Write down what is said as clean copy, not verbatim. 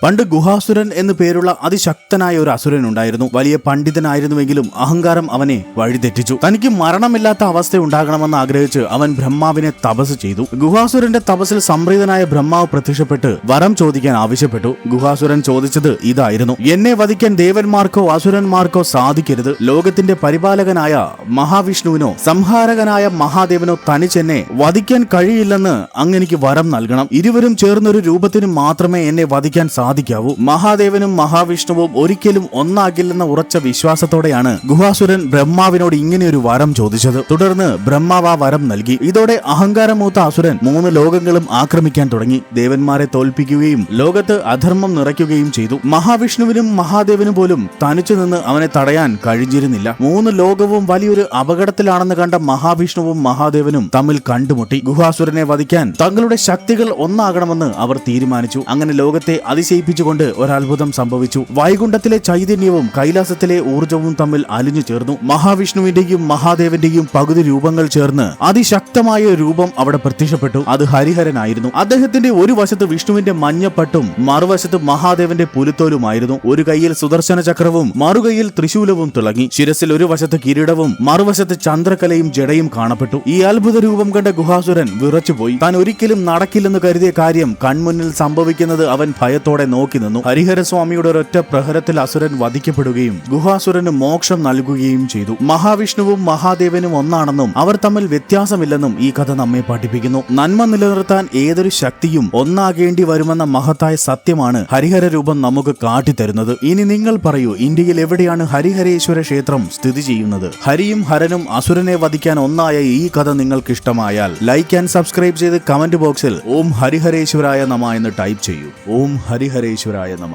പണ്ട് ഗുഹാസുരൻ എന്നു പേരുള്ള അതിശക്തനായ ഒരു അസുരൻ ഉണ്ടായിരുന്നു. വലിയ പണ്ഡിതനായിരുന്നുവെങ്കിലും അഹങ്കാരം അവനെ വഴിതെറ്റിച്ചു. തനിക്ക് മരണമില്ലാത്ത അവസ്ഥ ഉണ്ടാകണമെന്ന് ആഗ്രഹിച്ച് അവൻ ബ്രഹ്മാവിനെ തപസ് ചെയ്തു. ഗുഹാസുരന്റെ തപസ്സിൽ സംപ്രീതനായ ബ്രഹ്മാവ് പ്രത്യക്ഷപ്പെട്ട് വരം ചോദിക്കാൻ ആവശ്യപ്പെട്ടു. ഗുഹാസുരൻ ചോദിച്ചത് ഇതായിരുന്നു: എന്നെ വധിക്കാൻ ദേവന്മാർക്കോ അസുരന്മാർക്കോ സാധിക്കരുത്. ലോകത്തിന്റെ പരിപാലകനായ മഹാവിഷ്ണുവിനോ സംഹാരകനായ മഹാദേവനോ തനിച്ചെന്നെ വധിക്കാൻ കഴിയില്ലെന്ന് അങ്ങെനിക്ക് വരം നൽകണം. ഇരുവരും ചേർന്നൊരു രൂപത്തിന് മാത്രമേ എന്നെ വധിക്കാൻ സാധിക്കാവൂ. മഹാദേവനും മഹാവിഷ്ണുവും ഒരിക്കലും ഒന്നാകില്ലെന്ന ഉറച്ച വിശ്വാസത്തോടെയാണ് ഗുഹാസുരൻ ബ്രഹ്മാവിനോട് ഇങ്ങനെയൊരു വരം ചോദിച്ചത്. തുടർന്ന് ബ്രഹ്മാവ് ആ വരം നൽകി. ഇതോടെ അഹങ്കാരമൂത്ത അസുരൻ 3 ലോകങ്ങളും ആക്രമിക്കാൻ തുടങ്ങി. ദേവന്മാരെ തോൽപ്പിക്കുകയും ലോകത്ത് അധർമ്മം നിറയ്ക്കുകയും ചെയ്തു. മഹാവിഷ്ണുവിനും മഹാദേവനും പോലും തനിച്ചു നിന്ന് അവനെ തടയാൻ കഴിഞ്ഞിരുന്നില്ല. 3 ലോകവും വലിയൊരു അപകടത്തിലാണെന്ന് കണ്ട മഹാവിഷ്ണുവും മഹാദേവനും തമ്മിൽ കണ്ടുമുട്ടി. ഗുഹാസുരനെ വധിക്കാൻ തങ്ങളുടെ ശക്തികൾ ഒന്നാകണമെന്ന് അവർ തീരുമാനിച്ചു. അങ്ങനെ ലോകത്തെ അതിശയിപ്പിച്ചുകൊണ്ട് ഒരത്ഭുതം സംഭവിച്ചു. വൈകുണ്ഠത്തിലെ ചൈതന്യവും കൈലാസത്തിലെ ഊർജവും തമ്മിൽ അലിഞ്ഞു ചേർന്നു. മഹാവിഷ്ണുവിന്റെയും മഹാദേവന്റെയും പകുതി രൂപങ്ങൾ ചേർന്ന് അതിശക്തമായ രൂപം അവിടെ പ്രത്യക്ഷപ്പെട്ടു. അത് ഹരിഹരനായിരുന്നു. അദ്ദേഹത്തിന്റെ ഒരു വശത്ത് വിഷ്ണുവിന്റെ മഞ്ഞപ്പട്ടും മറുവശത്ത് മഹാദേവന്റെ പുലിത്തോലുമായിരുന്നു. ഒരു കൈയിൽ സുദർശന ചക്രവും മറുകൈയിൽ ത്രിശൂലവും തിളങ്ങി. ശിരസിൽ ഒരു വശത്ത് കിരീടവും മറുവശത്ത് ചന്ദ്രകലയും ജടയും കാണപ്പെട്ടു. ഈ അത്ഭുത രൂപം കണ്ട ഗുഹാസുരൻ വിറച്ചുപോയി. താൻ ഒരിക്കലും നടക്കില്ലെന്ന് കരുതിയ കാര്യം കൺമുന്നിൽ സംഭവിക്കുന്നത് അവൻ ഭയത്തോടെ നോക്കി നിന്നു. ഹരിഹരസ്വാമിയുടെ ഒരൊറ്റ പ്രഹരത്തിൽ അസുരൻ വധിക്കപ്പെടുകയും ഗുഹാസുരന് മോക്ഷം നൽകുകയും ചെയ്തു. മഹാവിഷ്ണുവും മഹാദേവനും ഒന്നാണെന്നും അവർ തമ്മിൽ വ്യത്യാസമില്ലെന്നും ഈ കഥ നമ്മെ പഠിപ്പിക്കുന്നു. നന്മ നിലനിർത്താൻ ഏതൊരു ശക്തിയും ഒന്നാകേണ്ടി വരുമെന്ന മഹത്തായ സത്യമാണ് ഹരിഹര രൂപം നമുക്ക് കാട്ടിത്തരുന്നത്. ഇനി നിങ്ങൾ പറയൂ, ഇന്ത്യയിൽ എവിടെയാണ് ഹരിഹരേശ്വര ക്ഷേത്രം സ്ഥിതി ചെയ്യുന്നത്? ഹരിയും ഹരനും അസുരനെ വധിക്കാൻ ഒന്നായ ഈ കഥ നിങ്ങൾക്ക് ഇഷ്ടമായാൽ ലൈക്ക് ആൻഡ് സബ്സ്ക്രൈബ് ചെയ്ത് കമന്റ് ബോക്സിൽ ഓം ഹരിഹരേശ്വരായ നമ എന്ന് ടൈപ്പ് ചെയ്യൂ. ഓം ഹരിഹരേശ്വരായ നമ.